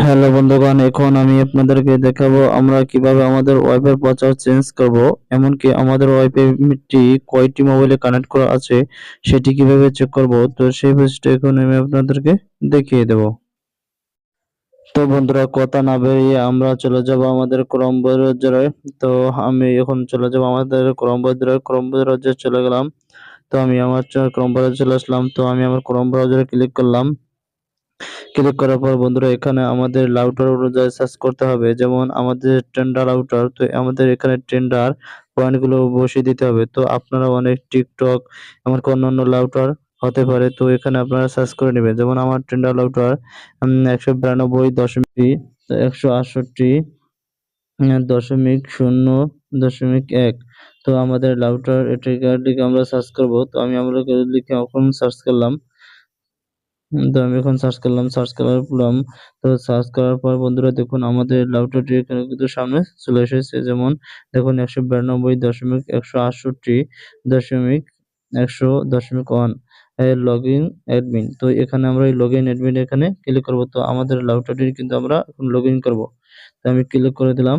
Hello বন্ধুগণ, এখন আমি আপনাদেরকে দেখাবো আমরা কিভাবে আমাদের ওয়াইফাই পাসওয়ার্ড চেঞ্জ করব। এমনকি আমাদের ওয়াইফাইটি কয়টি মোবাইলে কানেক্ট করা আছে সেটি কিভাবে চেক করব, তো সেই প্রসেসটা এখন আমি আপনাদেরকে দেখিয়ে দেব। তো বন্ধুরা, কথা না বেরিয়ে আমরা চলে যাব আমাদের ক্রোম ব্রাউজারে। তো আমি এখন চলে যাব আমাদের ক্রোম ব্রাউজারে চলে গেলাম। তো আমি আমার ক্রোম ব্রাউজারে চলে আসলাম। তো আমি আমার ক্রোম ব্রাউজারে ক্লিক করলাম। ক্লিক করার পর বন্ধুরা, এখানে আমাদের রাউটার অনুযায়ী সার্চ করতে হবে। যেমন আমাদের টেন্ডার রাউটার, তো আমাদের এখানে টেন্ডার পয়েন্ট গুলো বসিয়ে দিতে হবে। তো আপনারা অনেক টিকটক এমনকি অন্যান্য রাউটার হতে পারে, তো এখানে আপনারা সার্চ করে নেবেন। যেমন আমার টেন্ডার রাউটার 192.168.0.1। তো আমাদের রাউটার এটার দিকে আমরা সার্চ করব। তো আমরা লিখে এখন সার্চ করলাম। তো আমি এখন সার্চ করলাম। তো সার্চ করার পর বন্ধুরা দেখুন, আমাদের রাউটারটি এখানে কিন্তু সামনে চলে এসেছে। যেমন দেখুন, 192.168.100.100.1 লগ ইন অ্যাডমিন। তো এখানে আমরা এই লগ ইন অ্যাডমিন এখানে ক্লিক করব। তো আমাদের রাউটারটি কিন্তু আমরা এখন লগ ইন করবো। তো আমি ক্লিক করে দিলাম।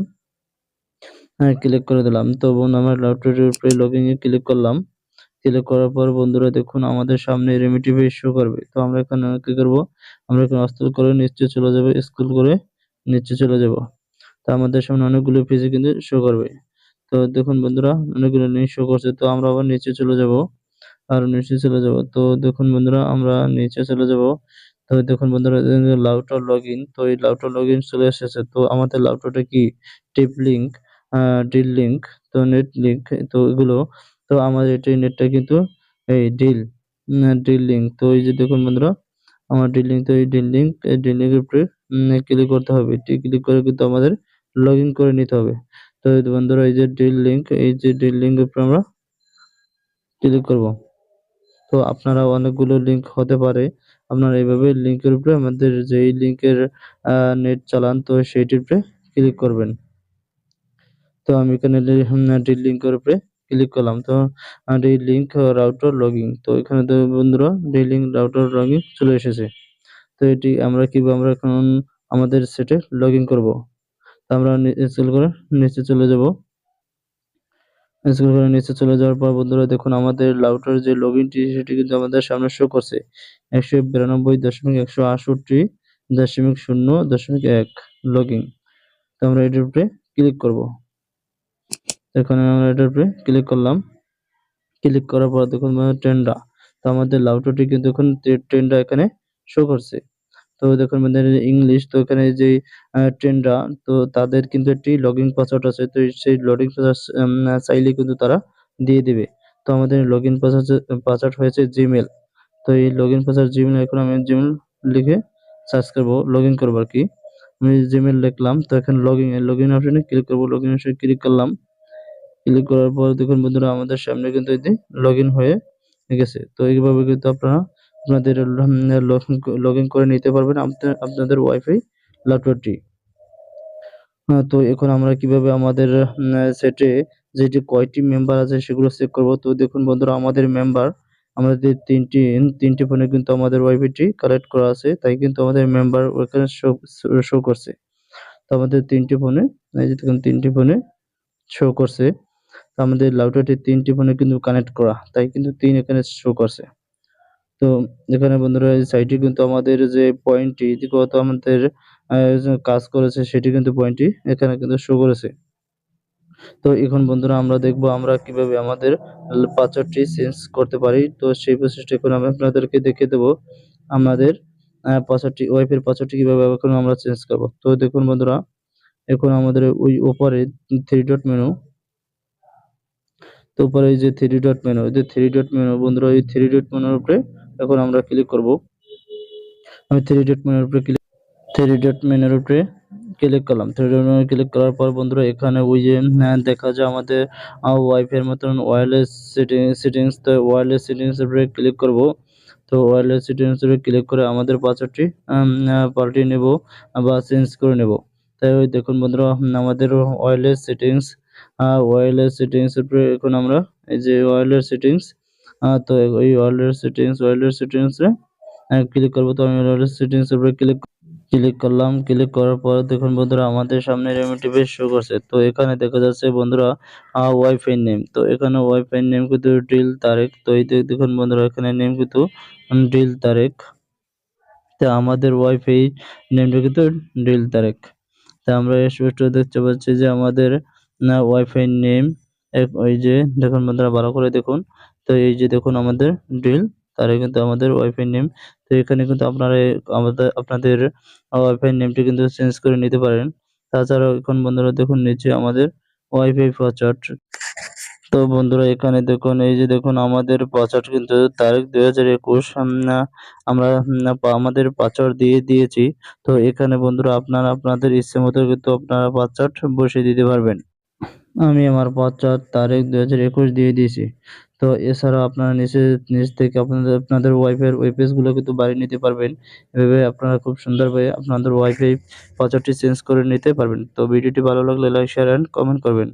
হ্যাঁ, ক্লিক করে দিলাম। তো বোন, আমার রাউটারের উপরে লগ ইন এ ক্লিক করলাম। ক্লিক করার পর বন্ধুরা দেখুন, আমাদের সামনে রেমিটি পেজ শো করবে। তো আমরা এখানে কি করব, আমরা এখানে স্ক্রল করে নিচে চলে যাব, স্ক্রল করে নিচে চলে যাব। তো আমাদের সামনে অনেকগুলো পেজ কিন্তু শো করবে। তো দেখুন বন্ধুরা, অনেকগুলো লিঙ্ক শো করছে। তো আমরা আবার নিচে চলে যাব, আর নিচে চলে যাব। তো দেখুন বন্ধুরা, আমরা নিচে চলে যাব। তো দেখুন বন্ধুরা, রাউটার লগইন, তো এই রাউটার লগইন চলে এসেছে। তো আমাদের রাউটারটা কি টিপ লিংক, ডিল লিংক, তো নেট লিংক, তো এগুলো। তো আমাদের এটি নেটটা কিন্তু এই ডিল লিংক। তো এই যে দেখুন বন্ধুরা, আমার ডিল লিংক, তো এই ডিল লিংকের উপরে ক্লিক করতে হবে। ক্লিক করে কিন্তু আমাদের লগ ইন করে নিতে হবে। তো এই যে বন্ধুরা, এই যে ডিল লিংকের উপরে আমরা ক্লিক করব। তো আপনারা অনেকগুলো লিংক হতে পারে, আপনারা এইভাবে লিংকের উপরে আমাদের যেই লিংকের নেট চালান, তো সেইটির উপরে ক্লিক করবেন। তো আমি এখানে ডিল লিংকের উপরে ক্লিক করলাম। তো ডিল লিংক রাউটার লগইন, তো এখানে তো বন্ধুরা ডিল লিংক রাউটার লগইন চলে এসেছে। তো এটি আমরা এখন আমাদের সেটে লগ ইন করবো। তো আমরা স্ক্রল করে নিচে চলে যাব। স্ক্রল করে নিচে চলে যাওয়ার পর বন্ধুরা দেখুন, আমাদের রাউটার যে লগইনটি সেটি কিন্তু আমাদের সামনে শো করছে 192.168.0.1 লগইন। তো আমরা এটার উপরে ক্লিক করব। এখানে আমরা এটার উপরে ক্লিক করলাম। ক্লিক করার পর দেখুন ট্রেন্ডা, তো আমাদের রাউটারটি কিন্তু এখন ট্রেন্ডা এখানে শো করছে। তো দেখুন আমাদের ইংলিশ, তো এখানে যে ট্রেন্ডরা, তো তাদের কিন্তু একটি লগইন পাসওয়ার্ড আছে। তো সেই লগইন পাসওয়ার্ড চাইলে কিন্তু তারা দিয়ে দিবে। তো আমাদের লগইন পাসওয়ার্ড হয়েছে জিমেল। তো এই লগইন পাসওয়ার্ড জিমেল, এখন আমি জিমেল লিখে সার্চ করব, লগইন করব আর কি। আমি জিমেল লিখলাম। তো এখানে লগইন অপশনে ক্লিক করব। লগইন অপশনে ক্লিক করলাম। ক্লিক করার পর দেখুন বন্ধুরা, আমাদের সামনে কিন্তু এটি লগইন হয়ে গেছে। তো এইভাবে কিন্তু আপনারা আপনাদের লগইন করে নিতে পারবেন আপনাদের ওয়াইফাই ল্যাপটপটি। তো এখন আমরা কিভাবে আমাদের সেটে যেটি কয়টি মেম্বার আছে সেগুলো চেক করব। তো দেখুন বন্ধুরা, আমাদের মেম্বার, আমাদের তিনটি ফোনে কিন্তু আমাদের ওয়াইফাইটি কানেক্ট করা আছে, তাই কিন্তু আমাদের মেম্বার ওখানে শো করছে। তো আমাদের তিনটি ফোনে, এই যে দেখুন তিনটি ফোনে শো করছে। তো আমাদের রাউটারটি তিনটি ফোনে কিন্তু কানেক্ট করা, তাই কিন্তু 3 এখানে শো করছে। তো এখানে বন্ধুরা এই সাইটে কিন্তু আমাদের যে পয়েন্টটি কত আমাদের কাজ করেছে সেটি কিন্তু পয়েন্টটি এখানে কিন্তু শো করেছে। তো এখন বন্ধুরা আমরা দেখব আমরা কিভাবে আমাদের পাসওয়ার্ডটি চেঞ্জ করতে পারি। তো সেই প্রসেসটা এখন আমি আপনাদেরকে দেখিয়ে দেব। আমাদের পাসওয়ার্ডটি, ওয়াইফাই পাসওয়ার্ডটি কিভাবে এখন আমরা চেঞ্জ করব। তো দেখুন বন্ধুরা, এখন আমাদের ওই উপরে 3 ডট মেনু, তো উপরে এই যে 3 ডট মেনু, এই যে 3 ডট মেনু বন্ধুরা, এই 3 ডট মেনুর উপরে এখন আমরা ক্লিক করব। আমি 3 ডট মেনুর উপরে 3 ডট মেনুর উপরে ক্লিক করলাম। 3 ডট মেনু ক্লিক করার পর বন্ধুরা, এখানে ওই যে দেখা যায় আমাদের ওয়াইফাই এর মতন ওয়্যারলেস সেটিংস, তো ওয়্যারলেস সেটিংস এর উপরে ক্লিক করব। তো ওয়্যারলেস সেটিংস এর উপরে ক্লিক করে আমাদের পাসওয়ার্ডটি পাল্টিয়ে নেব বা চেঞ্জ করে নেব। তাই ওই দেখুন বন্ধুরা, আমাদের ওয়্যারলেস সেটিংস এর উপরে এখন আমরা এই যে ওয়্যারলেস সেটিংস, তো এই ওয়্যারলেস সেটিংস এ ক্লিক করব। তো আমি ওয়্যারলেস সেটিংস এর উপরে ক্লিক ক্লিক করলাম। ক্লিক করার পর দেখুন বন্ধুরা আমাদের সামনে এরকম ইন্টারফেস শো করছে। তো এখানে দেখা যাচ্ছে বন্ধুরা ওয়াইফাই নেম। তো এখানে ওয়াইফাই নেম কিন্তু ড্রিল তারেক। তো এই দেখুন বন্ধুরা এখানে নেম কিন্তু ড্রিল তারেক। তো আমাদের ওয়াইফাই নেমটা কিন্তু ড্রিল তারেক। তা আমরা স্পষ্ট দেখতে পাচ্ছি যে আমাদের ওয়াইফাই নেম ওই যে দেখুন বন্ধুরা ভালো করে দেখুন। তো এই যে দেখুন আমাদের ড্রিল তারে কিন্তু আমাদের ওয়াইফাই নেম। তো এখানে কিন্তু আপনারা আপনাদের ওয়াইফাই নেমটি কিন্তু চেঞ্জ করে নিতে পারেন। তাছাড়াও এখন বন্ধুরা দেখুন নিচে আমাদের ওয়াইফাই পাসওয়ার্ড। তো বন্ধুরা এখানে দেখুন এই যে দেখুন আমাদের পাসওয়ার্ড কিন্তু তারিখ ২০২১ আমরা আমাদের পাসওয়ার্ড দিয়ে দিয়েছি। তো এখানে বন্ধুরা আপনারা আপনাদের ইচ্ছে মতো কিন্তু আপনারা পাসওয়ার্ড বসিয়ে দিতে পারবেন। আমি আমার পাসওয়ার্ড তারিখ ২০২১ দিয়ে দিয়েছি। তো এছাড়াও আপনারা নিচ থেকে আপনাদের ওয়াইফাই এর ওয়েব পেজগুলো কিন্তু বাড়িয়ে নিতে পারবেন। এভাবে আপনারা খুব সুন্দরভাবে আপনাদের ওয়াইফাই পাসওয়ার্ডটি চেঞ্জ করে নিতে পারবেন। তো ভিডিওটি ভালো লাগলে লাইক, শেয়ার অ্যান্ড কমেন্ট করবেন।